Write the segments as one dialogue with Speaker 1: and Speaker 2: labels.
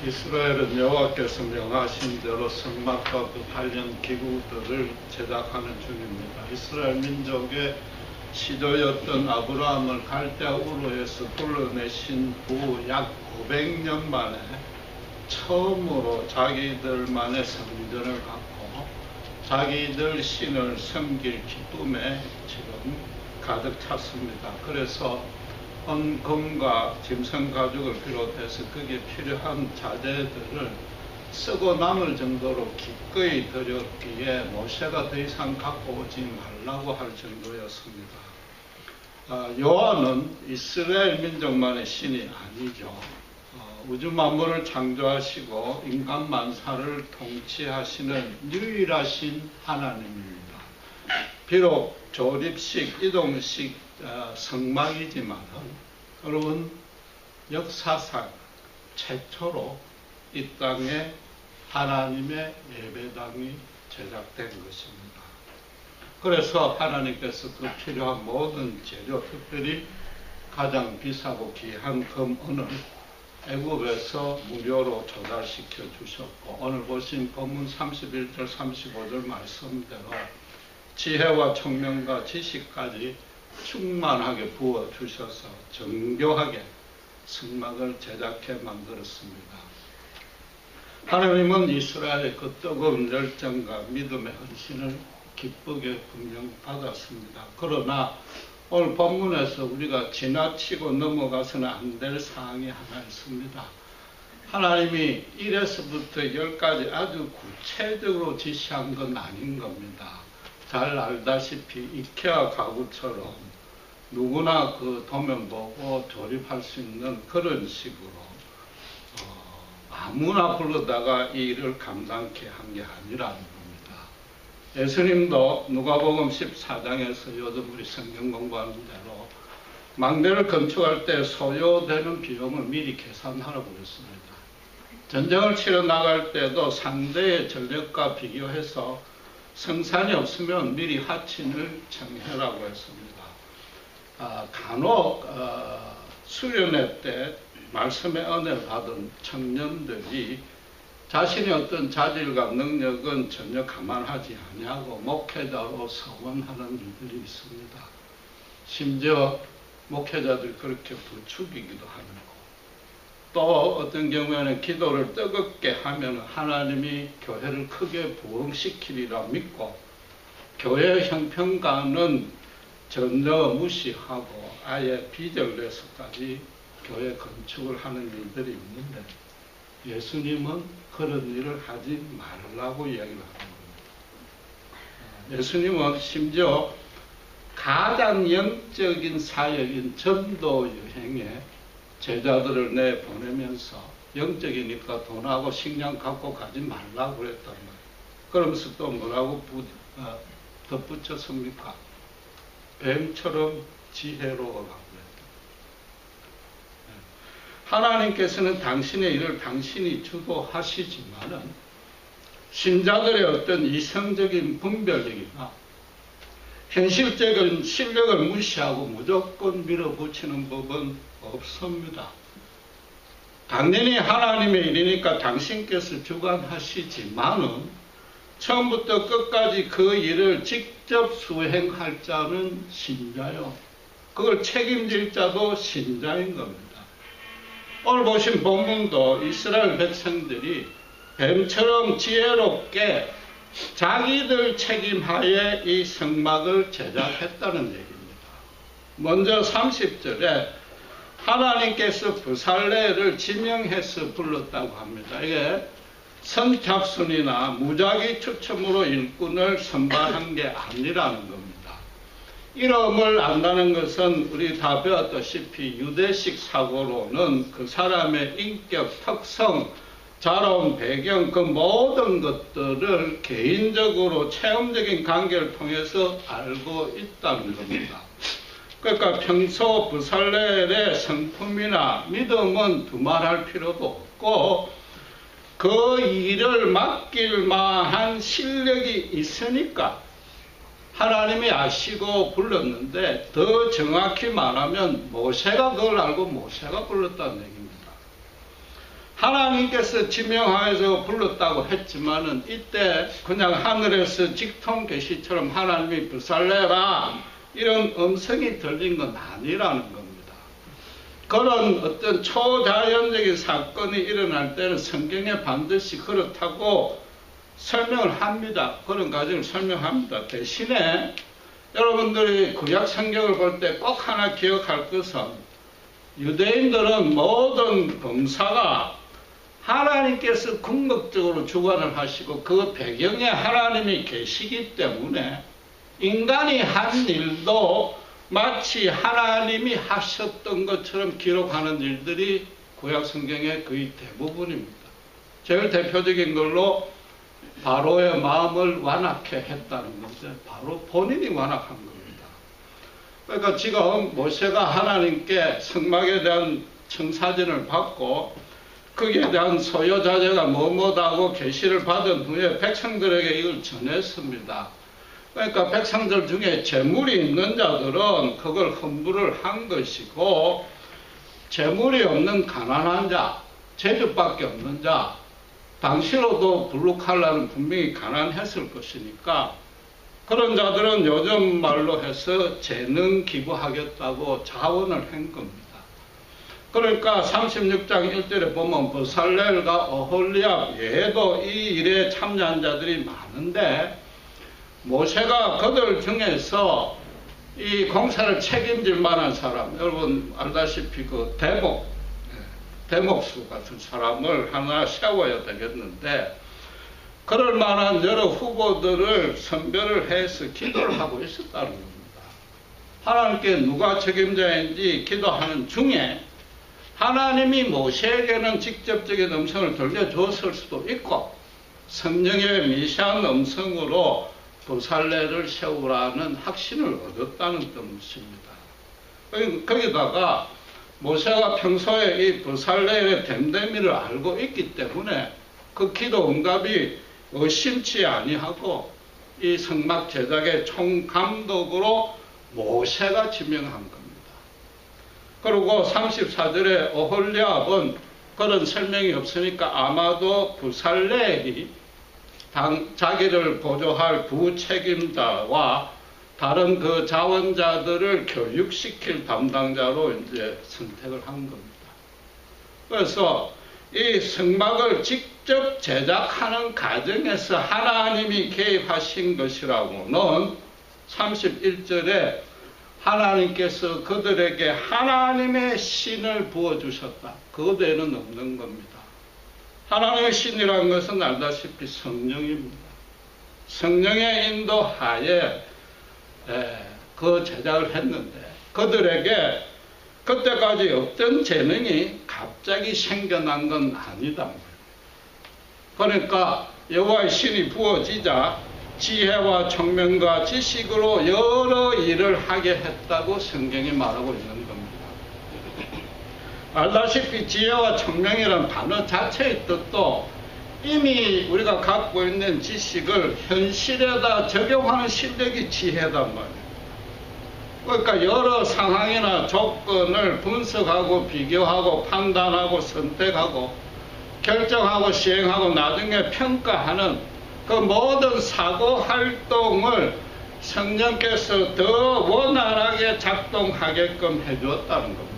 Speaker 1: 이스라엘은 여호와께서 명하신 대로 성막과 그 관련 기구들을 제작하는 중입니다. 이스라엘 민족의 시조였던 아브라함을 갈대아 우르에서 불러내신 후 약 500년 만에 처음으로 자기들만의 성전을 갖고 자기들 신을 섬길 기쁨에 지금 가득 찼습니다. 그래서 헌금과 짐승 가죽을 비롯해서 거기에 필요한 자재들을 쓰고 남을 정도로 기꺼이 드렸기에 모세가 더 이상 갖고 오지 말라고 할 정도였습니다. 여호와는 이스라엘 민족만의 신이 아니죠. 우주 만물을 창조하시고 인간 만사를 통치하시는 유일하신 하나님입니다. 비록 조립식, 이동식 성막이지만 여러분 역사상 최초로 이 땅에 하나님의 예배당이 제작된 것입니다. 그래서 하나님께서 그 필요한 모든 재료, 특별히 가장 비싸고 귀한 금은을 애굽에서 무료로 조달시켜 주셨고, 오늘 보신 본문 31절 35절 말씀대로 지혜와 총명과 지식까지 충만하게 부어 주셔서 정교하게 성막을 제작해 만들었습니다. 하나님은 이스라엘의 그 뜨거운 열정과 믿음의 헌신을 기쁘게 분명받았습니다. 그러나 오늘 본문에서 우리가 지나치고 넘어가서는 안 될 사항이 하나 있습니다. 하나님이 1에서부터 10까지 아주 구체적으로 지시한 건 아닌 겁니다. 잘 알다시피 이케아 가구처럼 누구나 그 도면 보고 조립할 수 있는 그런 식으로 아무나 불러다가 이 일을 감당케 한 게 아니라는 겁니다. 예수님도 누가복음 14장에서 요즘 우리 성경 공부하는 대로 망대를 건축할 때 소요되는 비용을 미리 계산하라고 했습니다. 전쟁을 치러 나갈 때도 상대의 전력과 비교해서 성산이 없으면 미리 하친을 청해라고 했습니다. 간혹 수련회 때 말씀의 은혜를 받은 청년들이 자신의 어떤 자질과 능력은 전혀 감안하지 아니하고 목회자로 서원하는 일들이 있습니다. 심지어 목회자들이 그렇게 부추기기도 하는 거. 또 어떤 경우에는 기도를 뜨겁게 하면 하나님이 교회를 크게 부흥시키리라 믿고 교회 형평가는 전혀 무시하고 아예 빚을 내서까지 교회 건축을 하는 일들이 있는데 예수님은 그런 일을 하지 말라고 이야기를 하는 겁니다. 예수님은 심지어 가장 영적인 사역인 전도 여행에 제자들을 내보내면서 영적이니까 돈하고 식량 갖고 가지 말라고 그랬단 말이에요. 그러면서 또 뭐라고 덧붙였습니까? 뱀처럼 지혜로워라고 했다. 하나님께서는 당신의 일을 당신이 주도하시지만은 신자들의 어떤 이성적인 분별력이나 현실적인 실력을 무시하고 무조건 밀어붙이는 법은 없습니다. 당연히 하나님의 일이니까 당신께서 주관하시지만은 처음부터 끝까지 그 일을 직접 수행할 자는 신자요. 그걸 책임질 자도 신자인 겁니다. 오늘 보신 본문도 이스라엘 백성들이 뱀처럼 지혜롭게 자기들 책임하에 이 성막을 제작했다는 얘기입니다. 먼저 30절에 하나님께서 부살레를 지명해서 불렀다고 합니다. 이게 선착순이나 무작위 추첨으로 일꾼을 선발한 게 아니라는 겁니다. 이름을 안다는 것은 우리 다 배웠다시피 유대식 사고로는 그 사람의 인격, 특성, 자라온 배경, 그 모든 것들을 개인적으로 체험적인 관계를 통해서 알고 있다는 겁니다. 그러니까 평소 부살렐의 성품이나 믿음은 두말할 필요도 없고 그 일을 맡길 만한 실력이 있으니까 하나님이 아시고 불렀는데, 더 정확히 말하면 모세가 그걸 알고 모세가 불렀다는 얘기입니다. 하나님께서 지명하여서 불렀다고 했지만은 이때 그냥 하늘에서 직통 계시처럼 하나님이 불살래라 이런 음성이 들린 건 아니라는 겁니다. 그런 어떤 초자연적인 사건이 일어날 때는 성경에 반드시 그렇다고 설명을 합니다. 그런 과정을 설명합니다. 대신에 여러분들이 구약 성경을 볼 때 꼭 하나 기억할 것은 유대인들은 모든 범사가 하나님께서 궁극적으로 주관을 하시고 그 배경에 하나님이 계시기 때문에 인간이 한 일도 마치 하나님이 하셨던 것처럼 기록하는 일들이 구약 성경의 거의 대부분입니다. 제일 대표적인 걸로 바로의 마음을 완악해 했다는 건데 바로 본인이 완악한 겁니다. 그러니까 지금 모세가 하나님께 성막에 대한 청사진을 받고 거기에 대한 소요자재가 뭐뭐다고 계시를 받은 후에 백성들에게 이걸 전했습니다. 그러니까 백성들 중에 재물이 있는 자들은 그걸 환불을 한 것이고 재물이 없는 가난한 자, 제주밖에 없는 자, 당시로도 블루칼라는 분명히 가난했을 것이니까 그런 자들은 요즘 말로 해서 재능 기부하겠다고 자원을 한 겁니다. 그러니까 36장 1절에 보면 버살렐과 오홀리압 외에도 이 일에 참여한 자들이 많은데 모세가 그들 중에서 이 공사를 책임질 만한 사람, 여러분 알다시피 그 대목수 같은 사람을 하나 세워야 되겠는데 그럴 만한 여러 후보들을 선별을 해서 기도를 하고 있었다는 겁니다. 하나님께 누가 책임자인지 기도하는 중에 하나님이 모세에게는 직접적인 음성을 들려줬을 수도 있고 성령의 미세한 음성으로 부살레를 세우라는 확신을 얻었다는 뜻입니다. 거기다가 모세가 평소에 이 부살레의 됨됨이를 알고 있기 때문에 그 기도 응답이 의심치 아니하고 이 성막 제작의 총감독으로 모세가 지명한 겁니다. 그리고 34절에 오홀리압은 그런 설명이 없으니까 아마도 부살레이 자기를 보조할 부책임자와 다른 그 자원자들을 교육시킬 담당자로 이제 선택을 한 겁니다. 그래서 이 성막을 직접 제작하는 과정에서 하나님이 개입하신 것이라고는 31절에 하나님께서 그들에게 하나님의 신을 부어주셨다. 그 외에는 없는 겁니다. 하나님의 신이라는 것은 알다시피 성령입니다. 성령의 인도하에 그 제작을 했는데 그들에게 그때까지 없던 재능이 갑자기 생겨난 건 아니다. 그러니까 여호와의 신이 부어지자 지혜와 총명과 지식으로 여러 일을 하게 했다고 성경이 말하고 있는 겁니다. 알다시피 지혜와 총명이라는 단어 자체의 뜻도 이미 우리가 갖고 있는 지식을 현실에다 적용하는 실력이 지혜단 말이에요. 그러니까 여러 상황이나 조건을 분석하고 비교하고 판단하고 선택하고 결정하고 시행하고 나중에 평가하는 그 모든 사고 활동을 성령께서 더 원활하게 작동하게끔 해주었다는 겁니다.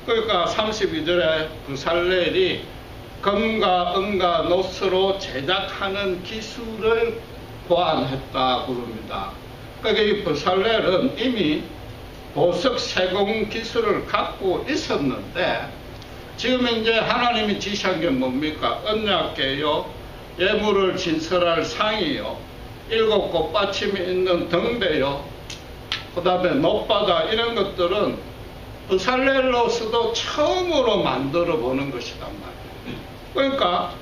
Speaker 1: 그러니까 32절에 부살렐이 금과 은과 노스로 제작하는 기술을 보완했다 그럽니다. 그러니까 이 부살렐은 이미 보석 세공 기술을 갖고 있었는데 지금 이제 하나님이 지시한 게 뭡니까? 언약궤요, 예물을 진설할 상이요, 7 꽃받침이 있는 등대요, 그 다음에 높바다 이런 것들은 부살렐로서도 처음으로 만들어 보는 것이란 말이에요. 그러니까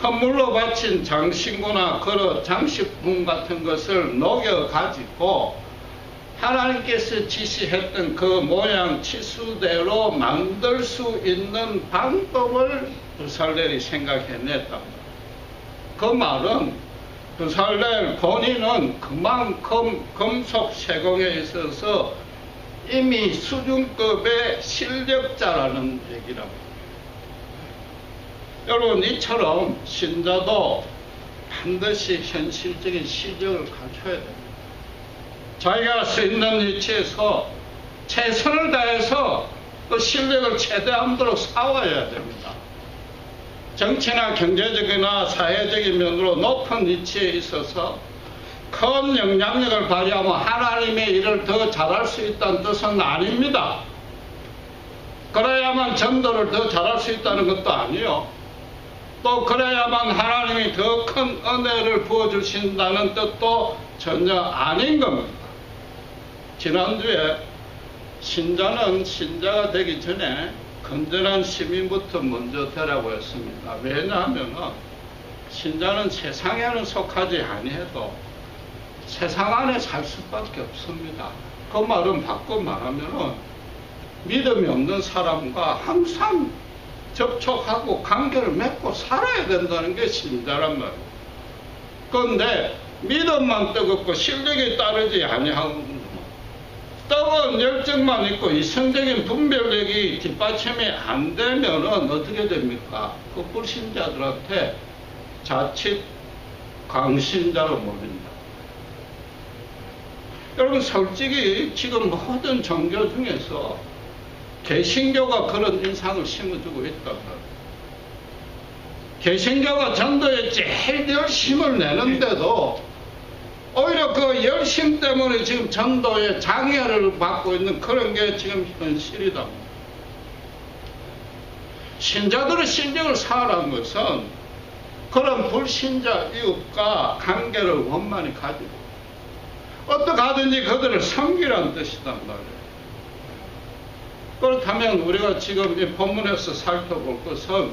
Speaker 1: 헌물로 바친 장신구나 그릇, 장식품 같은 것을 녹여 가지고 하나님께서 지시했던 그 모양 치수대로 만들 수 있는 방법을 부살렐이 생각해냈단 말이에요. 그 말은 부살렐 본인은 그만큼 금속 세공에 있어서 이미 수준급의 실력자라는 얘기라고. 여러분, 이처럼 신자도 반드시 현실적인 시력을 갖춰야 됩니다. 자기가 서 있는 위치에서 최선을 다해서 그 실력을 최대한도로 쌓아야 됩니다. 정치나 경제적이나 사회적인 면으로 높은 위치에 있어서 큰 영향력을 발휘하면 하나님의 일을 더 잘할 수 있다는 뜻은 아닙니다. 그래야만 전도를 더 잘할 수 있다는 것도 아니요. 또 그래야만 하나님이 더 큰 은혜를 부어주신다는 뜻도 전혀 아닌 겁니다. 지난주에 신자는 신자가 되기 전에 건전한 시민부터 먼저 되라고 했습니다. 왜냐하면 신자는 세상에는 속하지 아니해도 세상 안에 살 수밖에 없습니다. 그 말은 바꿔 말하면 믿음이 없는 사람과 항상 접촉하고 관계를 맺고 살아야 된다는 게 신자란 말이에요. 그런데 믿음만 뜨겁고 실력이 따르지 아니하고 뜨거운 열정만 있고 이성적인 분별력이 뒷받침이 안 되면은 어떻게 됩니까? 그 불신자들한테 자칫 광신자로 몰린다. 여러분, 솔직히 지금 모든 종교 중에서 개신교가 그런 인상을 심어주고 있단 말이에요. 개신교가 전도에 제일 열심을 내는데도 오히려 그 열심 때문에 지금 전도에 장애를 받고 있는 그런 게 지금 현실이다. 신자들의 실력을 쌓으라는 것은 그런 불신자 이웃과 관계를 원만히 가지고 어떻게 하든지 그들을 섬기라는 뜻이단 말이에요. 그렇다면 우리가 지금 이 본문에서 살펴볼 것은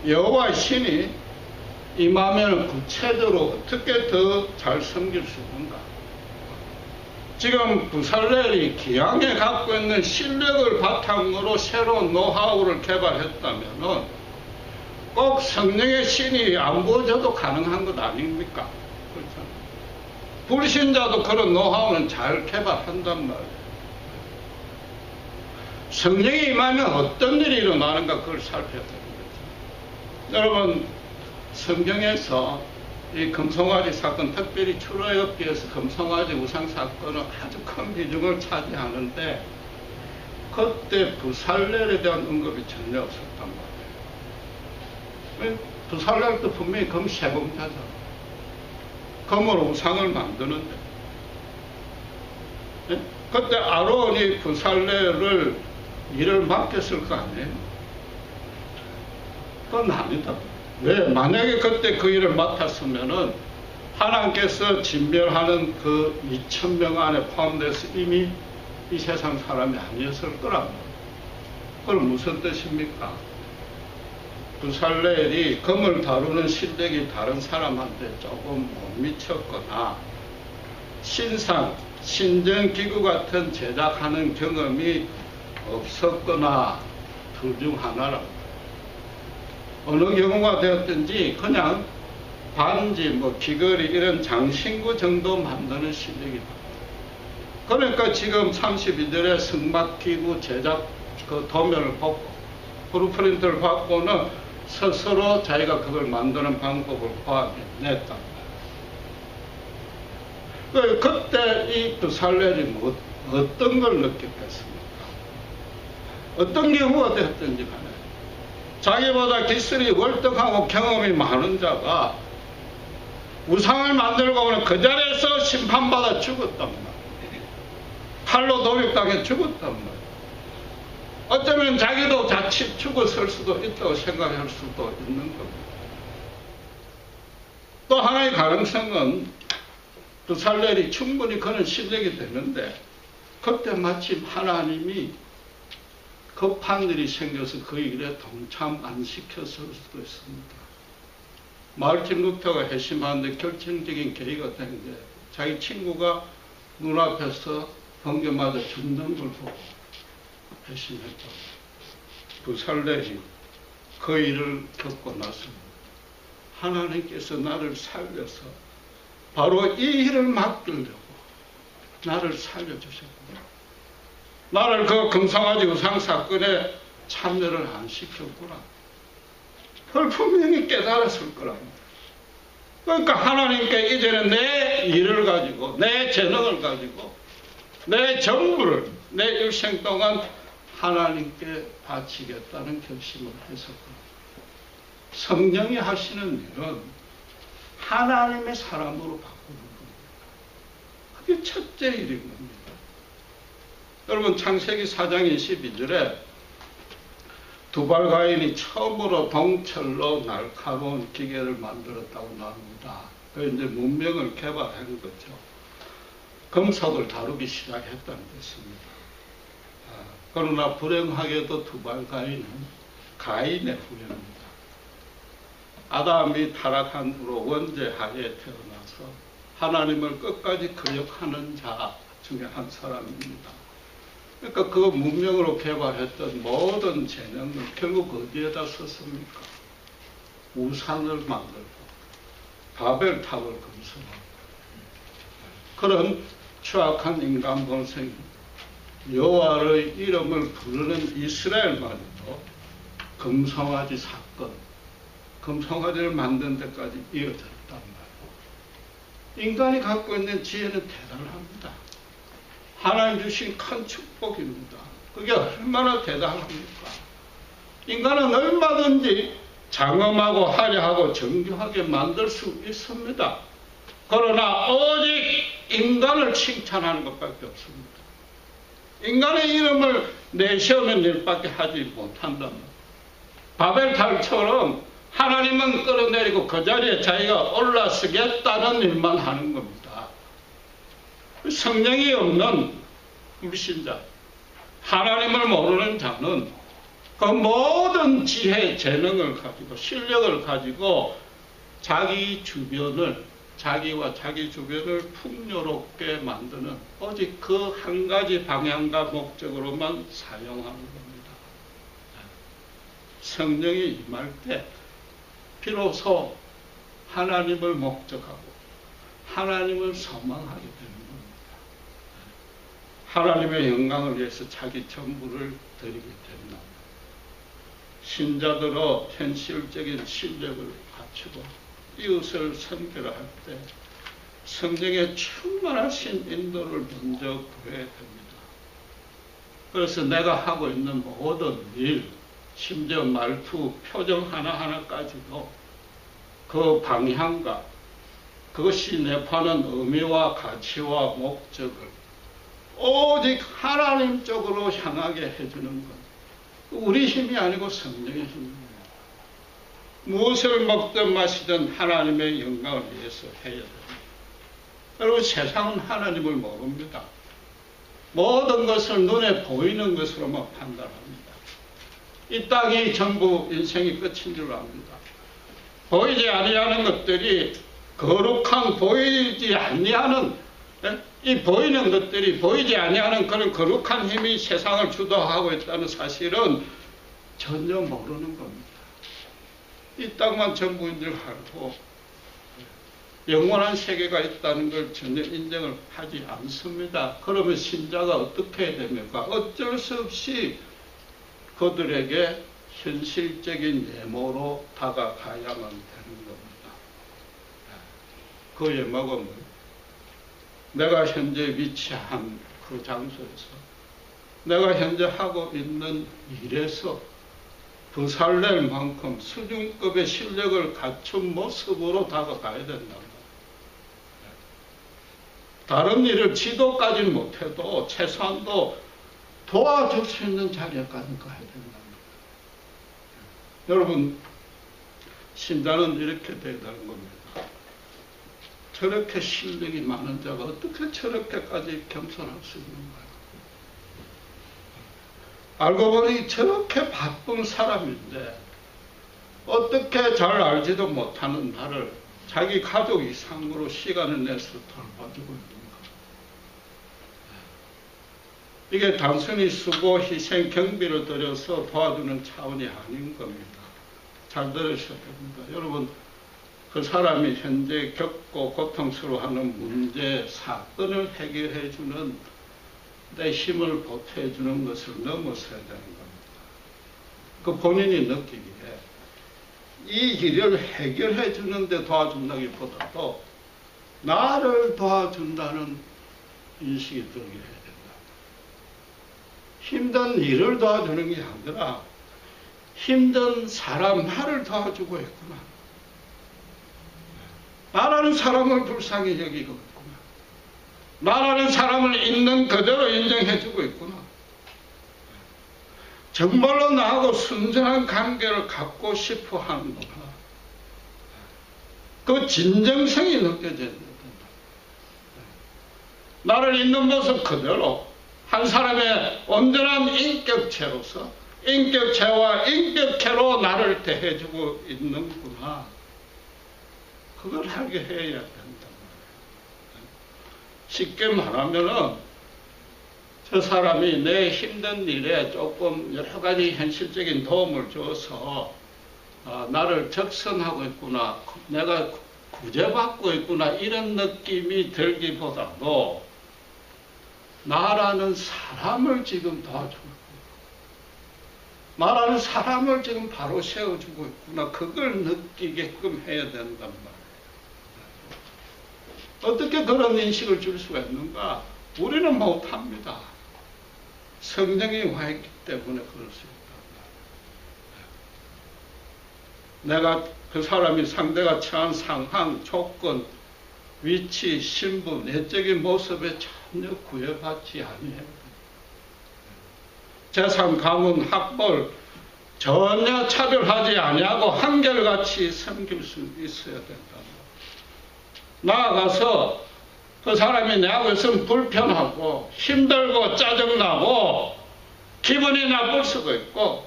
Speaker 1: 여호와의 신이 임하면 구체적으로 어떻게 더 잘 섬길 수 있는가. 지금 부살렐이 기왕에 갖고 있는 실력을 바탕으로 새로운 노하우를 개발했다면 꼭 성령의 신이 안 부어져도 가능한 것 아닙니까? 그렇죠? 불신자도 그런 노하우는 잘 개발한단 말이에요. 성령이 임하면 어떤 일이 일어나는가 그걸 살펴야 됩니다. 여러분, 성경에서 이 금송아지 사건, 특별히 출애굽기에서 금송아지 우상 사건은 아주 큰 비중을 차지하는데 그때 부살렐에 대한 언급이 전혀 없었단 말이에요. 부살렐도 분명히 금 세공자죠. 금으로 우상을 만드는데 그때 아론이 부살렐을 일을 맡겼을 거 아니에요? 그건 아니다. 왜? 만약에 그때 그 일을 맡았으면은 하나님께서 진멸하는 그 2,000명 안에 포함돼서 이미 이 세상 사람이 아니었을 거란 말이에요. 그건 무슨 뜻입니까? 부살렐이 금을 다루는 실력이 다른 사람한테 조금 못 미쳤거나 신상, 신전기구 같은 제작하는 경험이 없었거나 둘 중 하나랍니다. 어느 경우가 되었든지 그냥 반지, 귀걸이 이런 장신구 정도 만드는 실력이다. 그러니까 지금 32절에 성막기구 제작 그 도면을 보고 브루프린트를 받고는 스스로 자기가 그걸 만드는 방법을 고안해냈다. 그때 이 부살렐이 어떤 걸 느꼈겠습니까? 어떤 경우가 되었든지 간에 자기보다 기술이 월등하고 경험이 많은 자가 우상을 만들고 오면 그 자리에서 심판받아 죽었단 말이에요. 칼로 도륙당해 죽었단 말이에요. 어쩌면 자기도 자칫 죽었을 수도 있다고 생각할 수도 있는 겁니다. 또 하나의 가능성은 부살렐이 충분히 그런 실력이 되는데 그때 마침 하나님이 급한 일이 생겨서 그 일에 동참 안 시켰을 수도 있습니다. 마르틴 루터가 회심하는데 결정적인 계기가 된 게 자기 친구가 눈앞에서 번개 맞아 죽는 걸 보고 회심했다. 부살렐이 그 일을 겪고 나서 하나님께서 나를 살려서 바로 이 일을 맡기려고 나를 살려주셨구나. 나를 그 금송아지 우상 사건에 참여를 안 시켰구나. 그걸 분명히 깨달았을 거랍니다. 그러니까 하나님께 이제는 내 일을 가지고, 내 재능을 가지고, 내 전부를 내 일생 동안 하나님께 바치겠다는 결심을 했었거든요. 성령이 하시는 일은 하나님의 사람으로 바꾸는 겁니다. 그게 첫째 일인 겁니다. 여러분, 창세기 4장 22절에 두발가인이 처음으로 동철로 날카로운 기계를 만들었다고 나옵니다. 그 이제 문명을 개발한 거죠. 금속을 다루기 시작했다는 것입니다. 그러나 불행하게도 두발가인은 가인의 후예입니다. 아담이 타락한 후로 원죄하에 태어나서 하나님을 끝까지 거역하는 자 중에 한 사람입니다. 그러니까 그 문명으로 개발했던 모든 재능을 결국 어디에다 썼습니까? 우상을 만들고 바벨탑을 건설하고 그런 추악한 인간 본성이 여호와의 이름을 부르는 이스라엘만도 금송아지 사건, 금송아지를 만든 데까지 이어졌단 말이에요. 인간이 갖고 있는 지혜는 대단합니다. 하나님 주신 큰 축복입니다. 그게 얼마나 대단합니까? 인간은 얼마든지 장엄하고 화려하고 정교하게 만들 수 있습니다. 그러나 오직 인간을 칭찬하는 것밖에 없습니다. 인간의 이름을 내세우는 일밖에 하지 못한다면 바벨탑처럼 하나님은 끌어내리고 그 자리에 자기가 올라서겠다는 일만 하는 겁니다. 성령이 없는 불신자, 하나님을 모르는 자는 그 모든 지혜, 재능을 가지고 실력을 가지고 자기 주변을, 자기와 자기 주변을 풍요롭게 만드는 오직 그 한 가지 방향과 목적으로만 사용하는 겁니다. 성령이 임할 때 비로소 하나님을 목적하고 하나님을 소망하게 되는 겁니다. 하나님의 영광을 위해서 자기 전부를 드리게 된다. 신자들로 현실적인 실력을 갖추고 이웃을 선교를 할 때 성령의 충만하신 인도를 먼저 구해야 됩니다. 그래서 내가 하고 있는 모든 일, 심지어 말투, 표정 하나하나까지도 그 방향과 그것이 내포하는 의미와 가치와 목적을 오직 하나님 쪽으로 향하게 해주는 것. 우리 힘이 아니고 성령의 힘입니다. 무엇을 먹든 마시든 하나님의 영광을 위해서 해야 됩니다. 여러분, 세상은 하나님을 모릅니다. 모든 것을 눈에 보이는 것으로만 판단합니다. 이 땅이 전부 인생이 끝인 줄 압니다. 보이지 아니하는 것들이 거룩한, 보이지 아니하는, 이 보이는 것들이 보이지 아니하는 그런 거룩한 힘이 세상을 주도하고 있다는 사실은 전혀 모르는 겁니다. 이 땅만 전부인 줄 알고 영원한 세계가 있다는 걸 전혀 인정을 하지 않습니다. 그러면 신자가 어떻게 해야 됩니까? 어쩔 수 없이 그들에게 현실적인 예모로 다가가야만 되는 겁니다. 그 예모가 내가 현재 위치한 그 장소에서 내가 현재 하고 있는 일에서 부살낼 만큼 수준급의 실력을 갖춘 모습으로 다가가야 된다. 다른 일을 지도까지는 못해도 최소한도 도와줄 수 있는 자리까지 가야 된다. 여러분, 신자는 이렇게 돼야 되는 겁니다. 저렇게 실력이 많은 자가 어떻게 저렇게까지 겸손할 수 있는가요? 알고 보니 저렇게 바쁜 사람인데 어떻게 잘 알지도 못하는 나를 자기 가족 이상으로 시간을 내서 돌봐주고 있는가. 이게 단순히 수고, 희생, 경비를 들여서 도와주는 차원이 아닌 겁니다. 잘 들으셔야 됩니다. 여러분, 그 사람이 현재 겪고 고통스러워하는 문제, 사건을 해결해주는 내 힘을 보태주는 것을 넘어서야 되는 겁니다. 그 본인이 느끼기에 이 일을 해결해 주는데 도와준다기보다도 나를 도와준다는 인식이 들게 해야 된다. 힘든 일을 도와주는 게 아니라 힘든 사람 나를 도와주고 있구나. 나라는 사람을 불쌍히 여기고 있구나. 나라는 사람을 있는 그대로 인정해주고 있구나. 정말로 나하고 순전한 관계를 갖고 싶어 하는구나. 그 진정성이 느껴져야 된다. 나를 있는 모습 그대로 한 사람의 온전한 인격체로서 인격체와 인격체로 나를 대해주고 있는구나. 그걸 알게 해야 된다. 쉽게 말하면은 저 사람이 내 힘든 일에 조금 여러 가지 현실적인 도움을 줘서 나를 적선하고 있구나, 내가 구제받고 있구나 이런 느낌이 들기보다도 나라는 사람을 지금 도와주고 있구나, 나라는 사람을 지금 바로 세워주고 있구나, 그걸 느끼게끔 해야 된단 말이에요. 어떻게 그런 인식을 줄 수가 있는가? 우리는 못합니다. 성령이 와 있기 때문에 그럴 수 있다. 내가 그 사람이 상대가 처한 상황, 조건, 위치, 신분, 내적인 모습에 전혀 구애받지 아니해요. 재산, 가문, 학벌 전혀 차별하지 아니하고 한결같이 섬길 수 있어야 된다. 나아가서 그 사람이 내하고 있으면 불편하고 힘들고 짜증나고 기분이 나쁠 수가 있고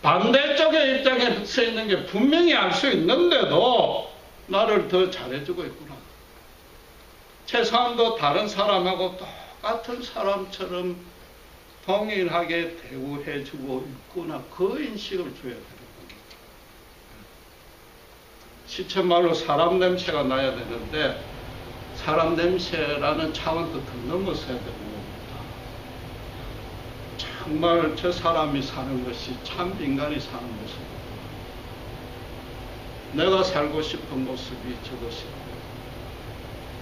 Speaker 1: 반대쪽의 입장에 서 있는 게 분명히 알 수 있는데도 나를 더 잘해주고 있구나. 최소한도 다른 사람하고 똑같은 사람처럼 동일하게 대우해주고 있구나. 그 인식을 줘야 되는 겁니다. 시쳇말로 사람 냄새가 나야 되는데 사람 냄새라는 차원도 더 넘어서야 되는 겁니다. 정말 저 사람이 사는 것이 참 인간이 사는 모습입니다. 내가 살고 싶은 모습이 저것이고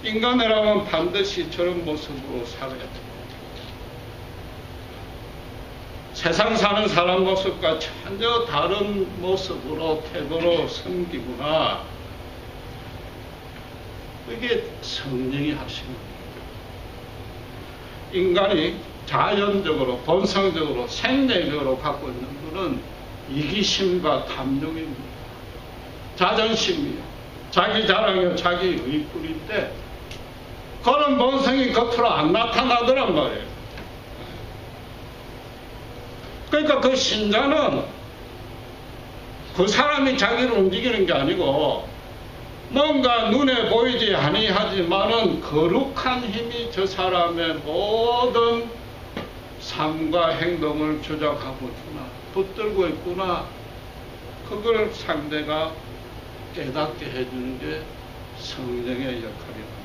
Speaker 1: 인간이라면 반드시 저런 모습으로 살아야 됩니다. 세상 사는 사람 모습과 전혀 다른 모습으로 태도로 섬기구나. 이게 성령이 하시는 거예요. 인간이 자연적으로 본성적으로 생리적으로 갖고 있는 것은 이기심과 탐욕입니다. 자존심이요, 자기 자랑이요, 자기 의뿐인데 그런 본성이 겉으로 안 나타나더란 말이에요. 그러니까 그 신자는 그 사람이 자기를 움직이는 게 아니고 뭔가 눈에 보이지 아니하지만은 거룩한 힘이 저 사람의 모든 삶과 행동을 조작하고 있구나, 붙들고 있구나. 그걸 상대가 깨닫게 해주는 게 성령의 역할입니다.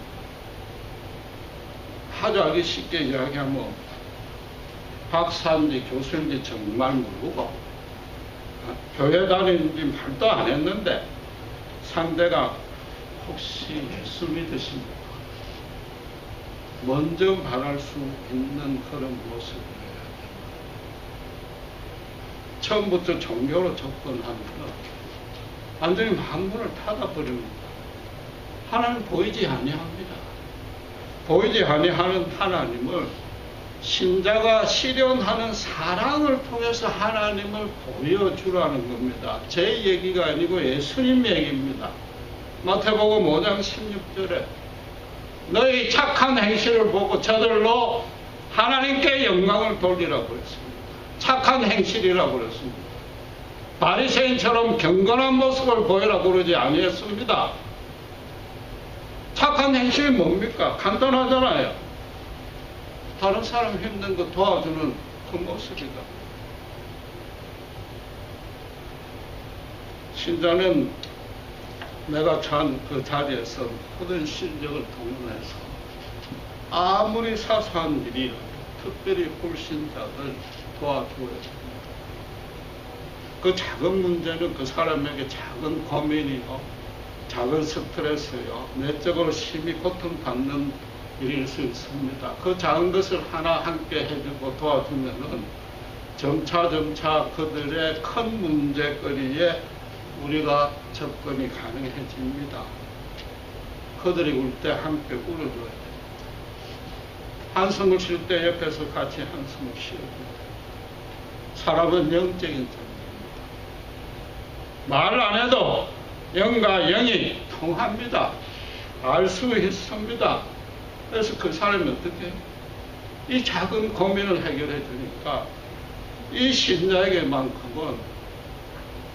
Speaker 1: 아주 알기 쉽게 이야기하면 박사인지 교수인지 정말 모르고 교회 다니는지 말도 안 했는데 상대가 혹시 예수 믿으십니까? 먼저 말할 수 있는 그런 모습을 해야 됩니다. 처음부터 종교로 접근하면 완전히 망문을 닫아버립니다. 하나님 보이지 아니합니다. 보이지 아니하는 하나님을 신자가 실현하는 사랑을 통해서 하나님을 보여주라는 겁니다. 제 얘기가 아니고 예수님 얘기입니다. 마태복음 5장 16절에 너희 착한 행실을 보고 저들로 하나님께 영광을 돌리라고 그랬습니다. 착한 행실이라고 그랬습니다. 바리새인처럼 경건한 모습을 보이라고 그러지 아니했습니다. 착한 행실이 뭡니까? 간단하잖아요. 다른 사람 힘든 거 도와주는 그 모습이다. 신자는 내가 처한 그 자리에서 모든 실력을 동원해서 아무리 사소한 일이라도 특별히 불신자들 도와줘야 됩니다. 그 작은 문제는 그 사람에게 작은 고민이요, 작은 스트레스요, 내적으로 심히 고통받는 일일 수 있습니다. 그 작은 것을 하나 함께 해주고 도와주면은 점차 그들의 큰 문제거리에 우리가 접근이 가능해집니다. 그들이 울 때 함께 울어줘야 돼요. 한숨을 쉴 때 옆에서 같이 한숨을 쉬어줘야 돼요. 사람은 영적인 존재입니다. 말 안 해도 영과 영이 통합니다. 알 수 있습니다. 그래서 그 사람이 어떻게 해요? 이 작은 고민을 해결해 주니까 이 신자에게만큼은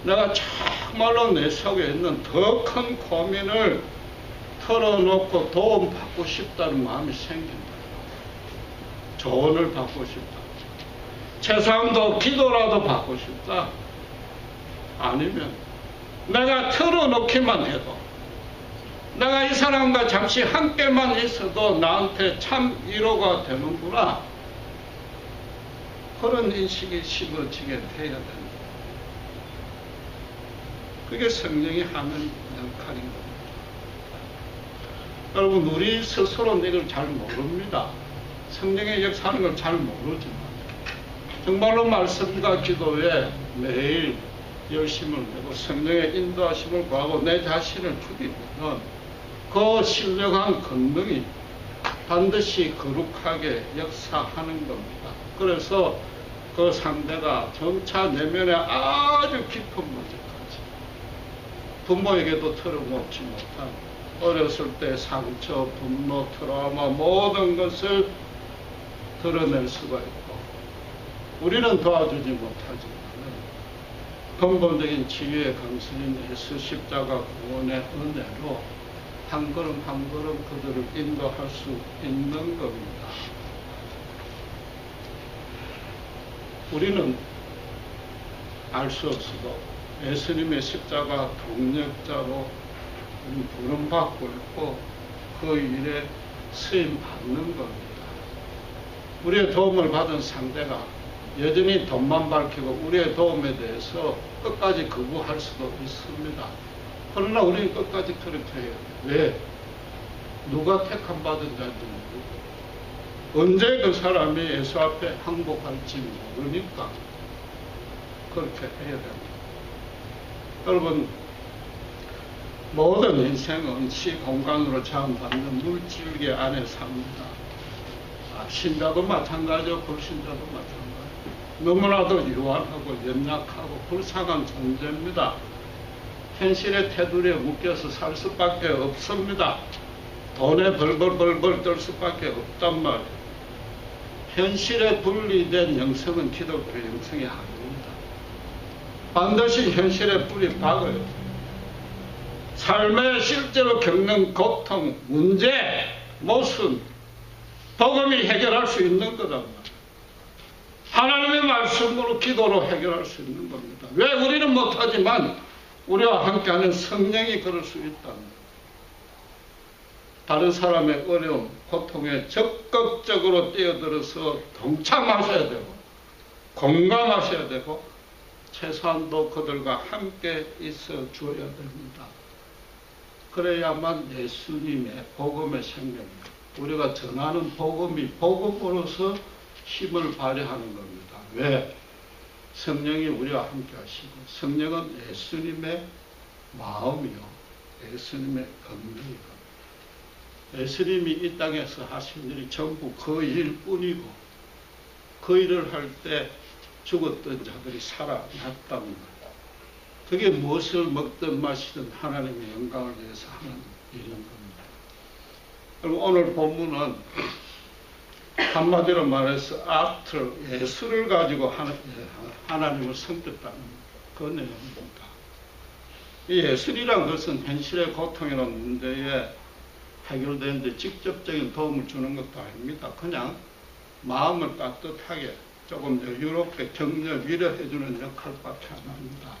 Speaker 1: 내가 정말로 내 속에 있는 더 큰 고민을 털어놓고 도움받고 싶다는 마음이 생긴다. 조언을 받고 싶다. 최소한도 기도라도 받고 싶다. 아니면 내가 털어놓기만 해도, 내가 이 사람과 잠시 함께만 있어도 나한테 참 위로가 되는구나, 그런 인식이 심어지게 돼야 된다. 그게 성령이 하는 역할인 겁니다. 여러분, 우리 스스로는 이걸 잘 모릅니다. 성령의 역사하는 걸 잘 모르지만 정말로 말씀과 기도에 매일 열심을 내고 성령의 인도하심을 구하고 내 자신을 죽이면 그 신령한 권능이 반드시 거룩하게 역사하는 겁니다. 그래서 그 상대가 점차 내면에 아주 깊은 문제까지, 부모에게도 털어놓지 못한 어렸을 때 상처, 분노, 트라우마 모든 것을 드러낼 수가 있고, 우리는 도와주지 못하지만 근본적인 치유의 강수인 예수 십자가 구원의 은혜로 한 걸음 한 걸음 그들을 인도할 수 있는 겁니다. 우리는 알 수 없어도 예수님의 십자가 동력자로 부름받고 있고 그 일에 쓰임받는 겁니다. 우리의 도움을 받은 상대가 여전히 돈만 밝히고 우리의 도움에 대해서 끝까지 거부할 수도 있습니다. 그러나 우리는 끝까지 그렇게 해요. 왜? 누가 택함 받은 자인지 모르고 언제 그 사람이 예수 앞에 항복할지 모르니까 그렇게 해야 됩니다. 여러분, 모든 인생은 시공간으로 제한받는 물질계 안에 삽니다. 신자도 마찬가지고 불신자도 마찬가지고 너무나도 유한하고 연약하고 불쌍한 존재입니다. 현실의 테두리에 묶여서 살 수밖에 없습니다. 돈에 벌벌 떨 수밖에 없단 말이에요. 현실에 분리된 영성은 기독교 영성이 아닙니다. 반드시 현실에 뿌리 박아야 돼요. 삶에 실제로 겪는 고통, 문제, 모순, 복음이 해결할 수 있는 거단 말이에요. 하나님의 말씀으로 기도로 해결할 수 있는 겁니다. 왜? 우리는 못하지만 우리와 함께하는 성령이 그럴 수 있답니다. 다른 사람의 어려움, 고통에 적극적으로 뛰어들어서 동참하셔야 되고 공감하셔야 되고 최소한도 그들과 함께 있어 주어야 됩니다. 그래야만 예수님의 복음의 생명입니다. 우리가 전하는 복음이 복음으로서 힘을 발휘하는 겁니다. 왜? 성령이 우리와 함께 하시고 성령은 예수님의 마음이요, 예수님의 권능이고 예수님이 이 땅에서 하신 일이 전부 그 일뿐이고 그 일을 할 때 죽었던 자들이 살아났답니다. 그게 무엇을 먹든 마시든 하나님의 영광을 위해서 하는 일인 겁니다. 그리고 오늘 본문은 한마디로 말해서 아트, 예수를 가지고 하나님을 섬겼다는 그 내용입니다. 이 예술이란 것은 현실의 고통이나 문제에 해결되는데 직접적인 도움을 주는 것도 아닙니다. 그냥 마음을 따뜻하게 조금 여유롭게 격려, 위로해주는 역할밖에 안 합니다.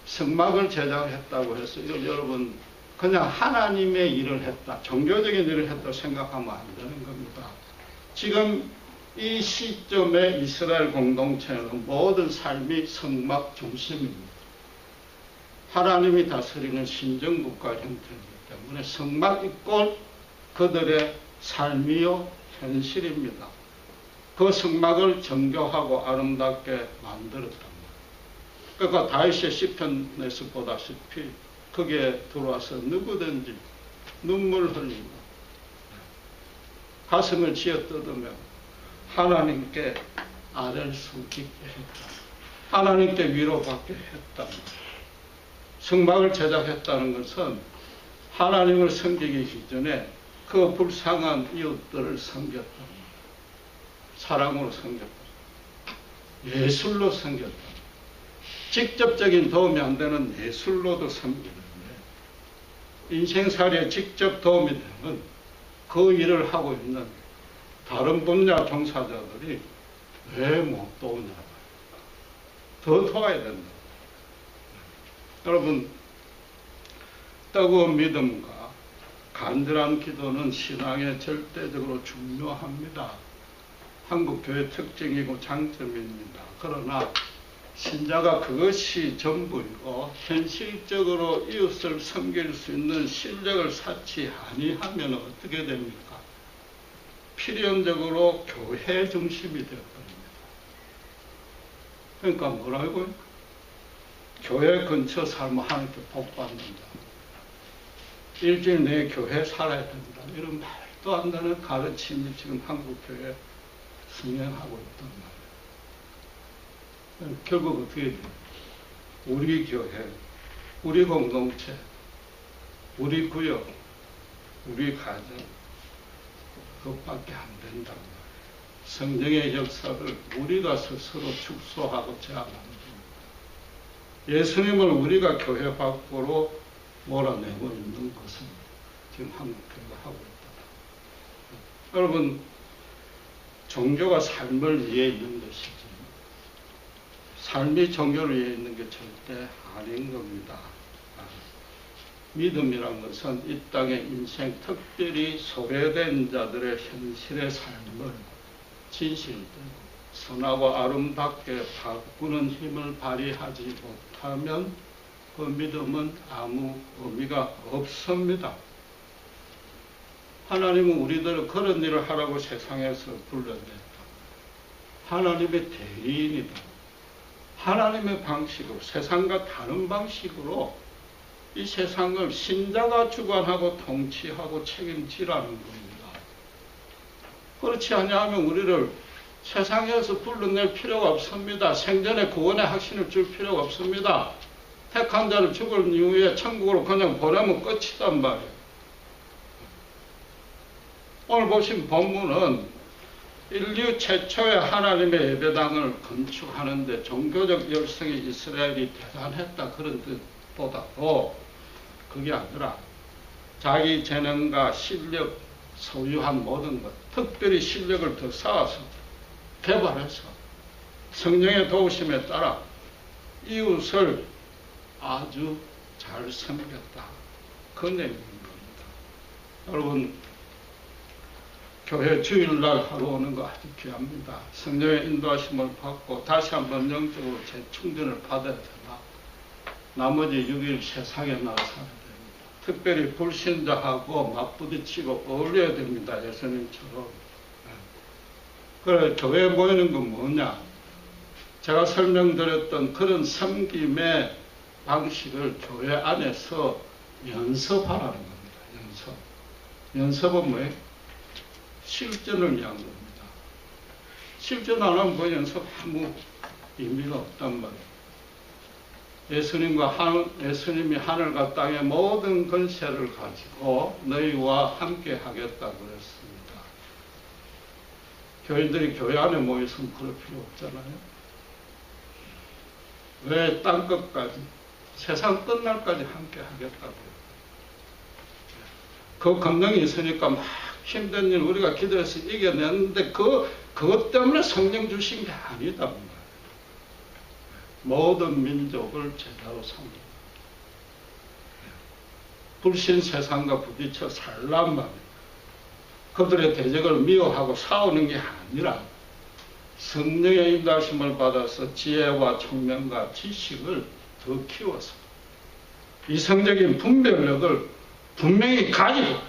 Speaker 1: 성막을 제작했다고 해서 이걸 여러분 그냥 하나님의 일을 했다, 종교적인 일을 했다 생각하면 안 되는 겁니다. 지금 이 시점에 이스라엘 공동체는 모든 삶이 성막 중심입니다. 하나님이 다스리는 신정국가 형태이기 때문에 성막 이꼴 그들의 삶이요 현실입니다. 그 성막을 정교하고 아름답게 만들었다. 그러니까 다윗의 시편에서 보다시피 거기에 들어와서 누구든지 눈물 흘리고 가슴을 쥐어뜯으며 하나님께 아뢰를 숨기게 했다. 하나님께 위로받게 했다. 성막을 제작했다는 것은 하나님을 섬기기 이전에 그 불쌍한 이웃들을 섬겼다. 사랑으로 섬겼다. 예술로 섬겼다. 직접적인 도움이 안 되는 예술로도 섬기는데 인생살이에 직접 도움이 되는 그 일을 하고 있는 다른 분야 종사자들이 왜 못 도우냐. 더 도와야 된다. 여러분, 뜨거운 믿음과 간절한 기도는 신앙에 절대적으로 중요합니다. 한국교회 특징이고 장점입니다. 그러나 신자가 그것이 전부이고 현실적으로 이웃을 섬길 수 있는 실력을 쌓지 아니하면 어떻게 됩니까? 필연적으로 교회 중심이 되어버립니다. 그러니까 뭐라고요? 교회 근처 살면 하나님께 복 받는다. 일주일 내에 교회 살아야 된다. 이런 말도 안 되는 가르침이 지금 한국교회에 승행하고 있단 말이에요. 결국 어떻게 돼요? 우리 교회, 우리 공동체, 우리 구역, 우리 가정, 그것밖에 안 된단 말이에요. 성령의 역사를 우리가 스스로 축소하고 제한합니다. 예수님을 우리가 교회 밖으로 몰아내고 있는 것은 지금 한국교회가 하고 있다. 여러분, 종교가 삶을 위해 있는 것이지 삶이 종교를 위해 있는 게 절대 아닌 겁니다. 믿음이란 것은 이 땅의 인생, 특별히 소외된 자들의 현실의 삶을 진실되고 선하고 아름답게 바꾸는 힘을 발휘하지 못하면 그 믿음은 아무 의미가 없습니다. 하나님은 우리들을 그런 일을 하라고 세상에서 불러냈다. 하나님의 대리인이다. 하나님의 방식으로, 세상과 다른 방식으로 이 세상을 신자가 주관하고 통치하고 책임지라는 겁니다. 그렇지 않으면 우리를 세상에서 불러낼 필요가 없습니다. 생전에 구원의 확신을 줄 필요가 없습니다. 택한 자를 죽을 이후에 천국으로 그냥 보내면 끝이단 말이에요. 오늘 보신 본문은 인류 최초의 하나님의 예배당을 건축하는데 종교적 열성이 이스라엘이 대단했다 그런 뜻보다도 그게 아니라 자기 재능과 실력 소유한 모든 것, 특별히 실력을 더 쌓아서 개발해서 성령의 도우심에 따라 이웃을 아주 잘 섬겼다. 그 내용인 겁니다. 여러분, 교회 주일날 하러 오는 거 아주 귀합니다. 성령의 인도하심을 받고 다시 한번 영적으로 재충전을 받아야 되나. 나머지 6일 세상에 나가 살아야 됩니다. 특별히 불신자하고 맞부딪히고 어울려야 됩니다. 예수님처럼. 그래, 교회에 모이는 건 뭐냐? 제가 설명드렸던 그런 섬김의 방식을 교회 안에서 연습하라는 겁니다. 연습. 연습은 뭐예요? 실전을 위한 겁니다. 실전 안 하면 그 연습 아무 의미가 없단 말이에요. 예수님이 하늘과 땅의 모든 권세를 가지고 너희와 함께 하겠다고 그랬습니다. 교인들이 교회 안에 모였으면 그럴 필요 없잖아요. 왜 땅끝까지, 세상 끝날까지 함께 하겠다고요. 그 권능이 있으니까 막 힘든 일 우리가 기도해서 이겨냈는데 그것 때문에 성령 주신 게 아니다. 모든 민족을 제자로 삼는 불신 세상과 부딪혀 살란 말이에요. 그들의 대적을 미워하고 싸우는 게 아니라 성령의 인도하심을 받아서 지혜와 총명과 지식을 더 키워서 이성적인 분별력을 분명히 가지고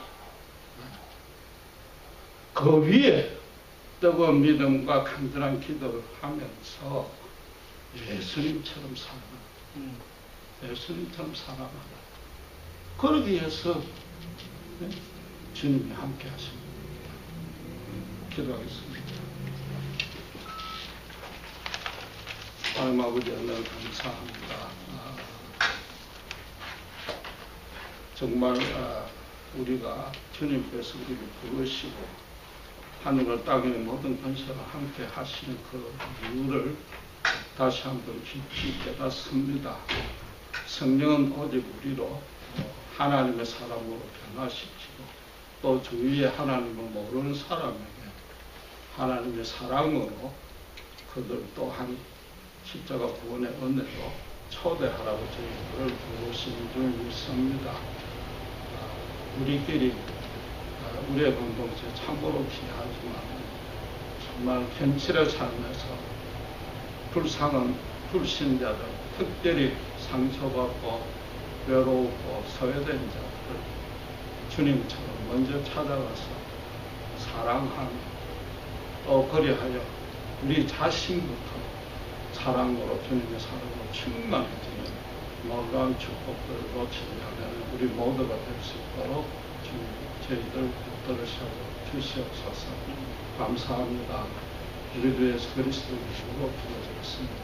Speaker 1: 그 위에 뜨거운 믿음과 간절한 기도를 하면서 예수님처럼 살아가라. 예수님처럼 살아가라. 그러기 위해서 주님이 함께 하십니다. 기도하겠습니다. 하나님 아버지 하나님 감사합니다. 정말 우리가 주님께서 우리를 부르시고 하늘과 땅의 모든 건설을 함께 하시는 그 이유를 다시 한번 깊이 깨닫습니다. 성령은 오직 우리로 하나님의 사람으로 변화시키고 또 주위에 하나님을 모르는 사람에게 하나님의 사랑으로 그들 또한 십자가 구원의 은혜로 초대하라고 저희들을 부르시는 줄 믿습니다. 우리끼리 우리의 공동체 참으로 귀하지만 정말 현실의 삶에서 불쌍한 불신자들, 특별히 상처받고 외로우고 소외된 자들을 주님처럼 먼저 찾아가서 사랑하며 또 그리하여 우리 자신부터 사랑으로 주님의 사랑으로 충만해지는 놀라운 축복들을 놓치지 않는 우리 모두가 될 수 있도록 주님 저희들 붙들으셔 주시옵소서. 감사합니다. 우리 주 예수 그리스도의 이름으로 기도드렸습니다.